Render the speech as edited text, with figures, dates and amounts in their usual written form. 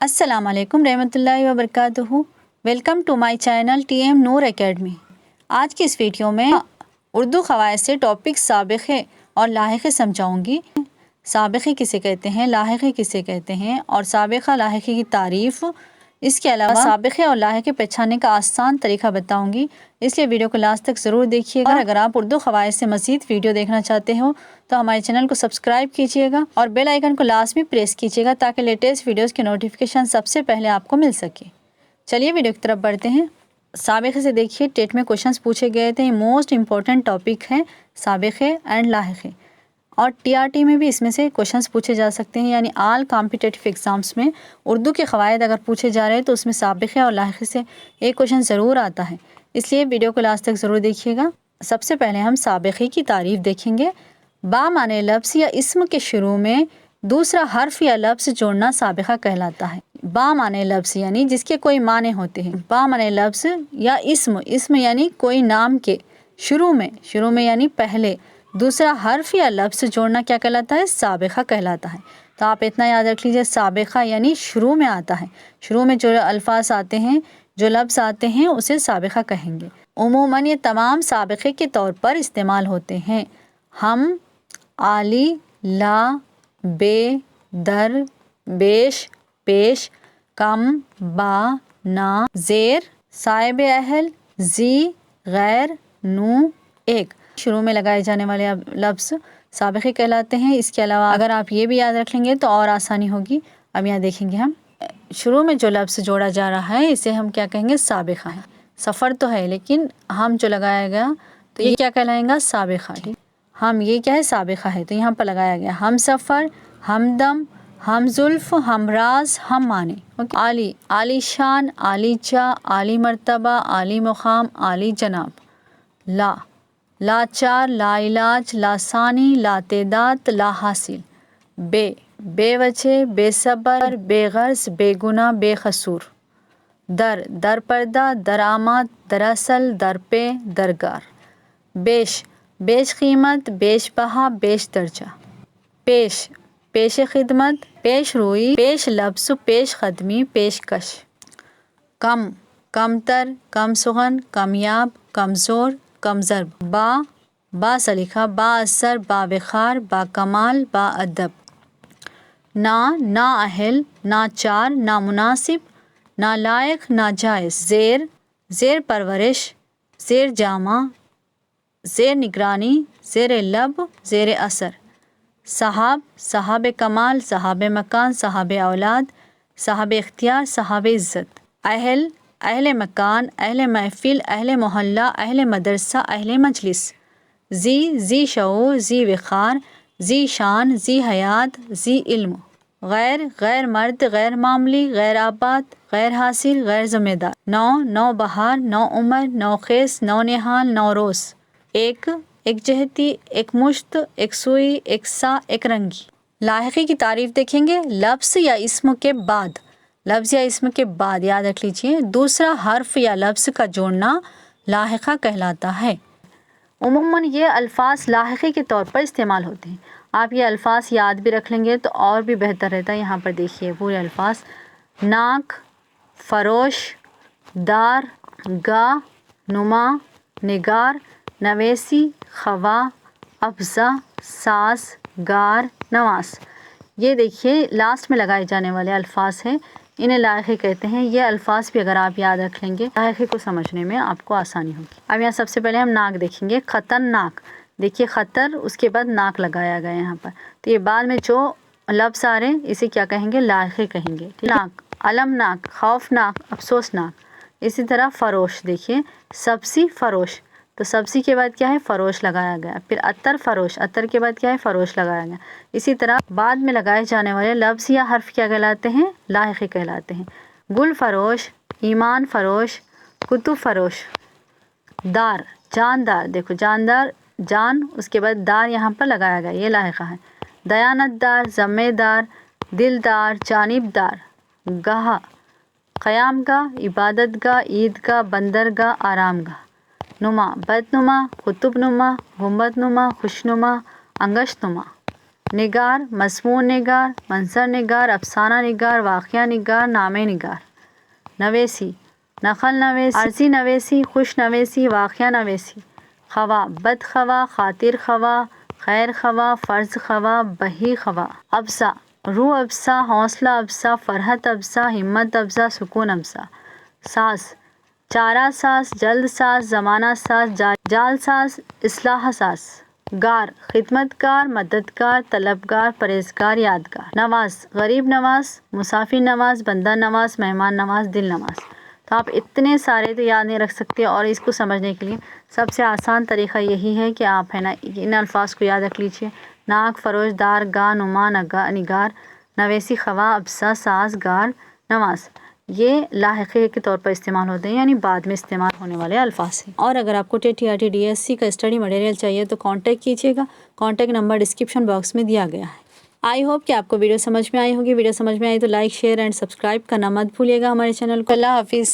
अस्सलाम वालेकुम रहमतुल्लाहि व बरकातुहू। Welcome to my channel TM Noor Academy. आज की इस वीडियो में उर्दू क़वायद से टॉपिक साबिक़े और लाहिक़े समझाऊंगी। साबिक़े किसे कहते हैं, लाहिक़े किसे कहते हैं और साबिक़ा लाहिक़े की तारीफ़। इसके अलावा साबिक़े और लाहिक़े पहचानने का आसान तरीका बताऊंगी, इसलिए वीडियो को लास्ट तक ज़रूर देखिएगा। और अगर आप उर्दू क़वायद से मज़ीद वीडियो देखना चाहते हो तो हमारे चैनल को सब्सक्राइब कीजिएगा और बेल आइकन को लाजमी प्रेस कीजिएगा ताकि लेटेस्ट वीडियोस के नोटिफिकेशन सबसे पहले आपको मिल सके। चलिए वीडियो की तरफ बढ़ते हैं। साबिक़े से देखिए, टेट में क्वेश्चंस पूछे गए थे। मोस्ट इंपॉर्टेंट टॉपिक है साबिक़े एंड लाहिक़े, और TRT में भी इसमें से क्वेश्चंस पूछे जा सकते हैं। यानी ऑल कॉम्पिटिटिव एग्ज़ाम्स में उर्दू के क़वायद अगर पूछे जा रहे हैं तो उसमें साबिक़े और लाहिक़े से एक क्वेश्चन ज़रूर आता है, इसलिए वीडियो को लास्ट तक ज़रूर देखिएगा। सबसे पहले हम साबिक़े की तारीफ़ देखेंगे। बा माने लफ्ज़ या इस्म के शुरू में दूसरा हर्फ या लफ्ज़ जोड़ना साबिक़ा कहलाता है। बा माने लफ्ज़ यानी जिसके कोई माने होते हैं। बा माने लफ्ज़ या इस्म यानी कोई नाम के शुरू में यानी पहले दूसरा हर्फ या लफ्ज़ जोड़ना क्या कहलाता है, साबिक़ा कहलाता है। तो आप इतना याद रख लीजिए, साबिक़ा यानी शुरू में आता है। शुरू में जो अल्फाज आते हैं, जो लफ्ज़ आते हैं, उसे साबिक़ा कहेंगे। उमूमन ये तमाम साबिक़े के तौर पर इस्तेमाल होते हैं। हम, आली, ला, बे, दर, बेश, पेश, कम, बा, ना, ज़ेर, साहिब अहल, जी, गैर, नू, एक। शुरू में लगाए जाने वाले लफ्ज़ साबिक़े कहलाते हैं। इसके अलावा अगर आप ये भी याद रख लेंगे तो और आसानी होगी। अब यहाँ देखेंगे, हम शुरू में जो लफ्ज़ जोड़ा जा रहा है इसे हम क्या कहेंगे, साबिक़ा है। सफ़र तो है लेकिन हम जो लगाया गया तो ये क्या कहलाएगा, साबिक़ा। हम ये क्या है, साबिक़ा है, तो यहाँ पर लगाया गया। हम सफ़र, हमदम, हम जुल्फ़, हम राज, हम माने। आली, आली शान, आली चा, आली मर्तबा, आली मुक़ाम, आली जनाब। ला, लाचार, ला इलाज, लासानी, ला तेदात, ला हासिल। बे, बेवजह, बेसबर, बेगर्ज, बेगुना, बेकसूर। दर, दर पर्दा, दरामद, दरअसल, दरपे, दरगार। बेश, बेश कीमत, बेश बहा, बेश दर्जा। पेश, पेश खिदमत, पेश रोई, पेश लफ्ज़, पेश क़दमी, पेशकश। कम, कमतर, कम सुगन, कमयाब, कमज़ोर, कमज़रब। बा, बा सलीखा, बा असर, बा वक़ार, बा कमाल, बा अदब। ना, ना अहल, ना चार, ना मुनासिब, ना लायक, ना जायज़। ज़ेर, ज़ेर परवरिश, ज़ेर जामा, ज़ेर निगरानी, ज़ेर लब, ज़ेर असर। साहब, साहब कमाल, साहब मकान, साहब औलाद, साहब इख्तियार, साहब इज़्ज़त। अहल, अहले मकान, अहले महफ़िल, अहले मोहल्ला, अहले मदरसा, अहले मजलिस। जी, जी शऊर, जी वक़ार, जी शान, जी हयात, जी इल्म। गैर, गैर मर्द, गैर मामूली, गैर आबाद, गैर हासिल, गैर ज़िम्मेदार। नौ, नौ बहार, नौ उमर, नौ खेस, नौ निहाल, नौ रोज़। एक, एक जहती, एक मुश्त, एक सुई, एक सा, एक रंगी। लाहिक़े की तारीफ़ देखेंगे। लफ्ज़ या इस्म के बाद, लफ्ज़ या इस्म के बाद याद रख लीजिए दूसरा हर्फ या लफ्ज़ का जोड़ना लाहिक़ा कहलाता है। उमूमन ये अल्फाज लाहिक़े के तौर पर इस्तेमाल होते हैं। आप ये अल्फाज याद भी रख लेंगे तो और भी बेहतर रहता है। यहाँ पर देखिए पूरे अल्फाज: नाक, फ़रोश, दार, गा, नुमा, निगार, नवेसी, खवा, अफ़ज़ा, सास, गार, नवास। ये देखिए लास्ट में लगाए जाने वाले अल्फाज हैं, इन्हें लाहिक़े कहते हैं। ये अल्फाज भी अगर आप याद रख लेंगे लाहिक़े को समझने में आपको आसानी होगी। अब यहाँ सबसे पहले हम नाक देखेंगे। ख़तरनाक, देखिए ख़तर, उसके बाद नाक लगाया गया यहाँ पर, तो ये बाद में जो लफ्ज़ आ रहे हैं इसे क्या कहेंगे, लाहिक़े कहेंगे। नाक, अलमनाक, खौफनाक, अफसोसनाक। इसी तरह फ़रोश, देखिए सब्ज़ी फ़रोश, तो सब्ज़ी के बाद क्या है, फ़रोश लगाया गया। फिर अत्तर फ़रोश, अत्तर के बाद क्या है, फ़रोश लगाया गया। इसी तरह बाद में लगाए जाने वाले लफ्ज़ या हर्फ क्या कहलाते हैं, लाहिक़े कहलाते हैं। गुल फ़रोश, ईमान फ़रोश, कुतुब फ़रोश। दार, जानदार, देखो जानदार, जान, उसके बाद दार यहाँ पर लगाया गया, ये लाहिक़ा है। दयानतदार, ज़म्मेदार, दिलदार, जानिबदार। गाह, क़यामगाह, इबादतगाह, ईदगाह, बंदरगाह, आरामगाह। नुमा, बदनुमा, कुतुबनुमा, गुंबदनुमा, खुशनुमा, अंगशनुमा। نگار، مضمون نگار، منظر نگار، افسانہ نگار، واقعہ نگار، نامہ نگار۔ نویسی، نقل نویسی، عارضی نویسی، خوش نویسی، واقعہ نویسی۔ خواہ، بد خواہ، خاطر خواہ، خیر خواہ، فرض خواہ، بہی خواہ۔ افزا، روح افزا، حوصلہ افزا، فرحت افزا، ہمت افزا، سکون افزا۔ ساز، چارہ ساز، جلد ساز، زمانہ ساز، جال ساز، اصلاح ساز۔ گار، خدمت گار، مددگار، طلبگار، پرہیزگار، یادگار۔ نواز، غریب نواز، مسافر نواز، بندہ نواز، مہمان نواز، دل نواز۔ تو آپ اتنے سارے تو یاد نہیں رکھ سکتے، اور اس کو سمجھنے کے لیے سب سے آسان طریقہ یہی ہے کہ آپ ان الفاظ کو یاد رکھ لیجیے۔ ناک، فروش، دار، گاہ، نما، نگار، نویسی، خواہ، افزا، ساز، گار، نواز، یہ لاحقے کے طور پر استعمال ہوتے ہیں، یعنی بعد میں استعمال ہونے والے الفاظ ہیں۔ اور اگر آپ کو TTRT DSC کا اسٹڈی مٹیریل چاہیے تو کانٹیکٹ کیجیے گا، کانٹیکٹ نمبر ڈسکرپشن باکس میں دیا گیا ہے۔ آئی ہوپ کہ آپ کو ویڈیو سمجھ میں آئی ہوگی۔ ویڈیو سمجھ میں آئی تو لائک، شیئر اینڈ سبسکرائب کرنا مت بھولیے گا ہمارے چینل کو۔ اللہ حافظ۔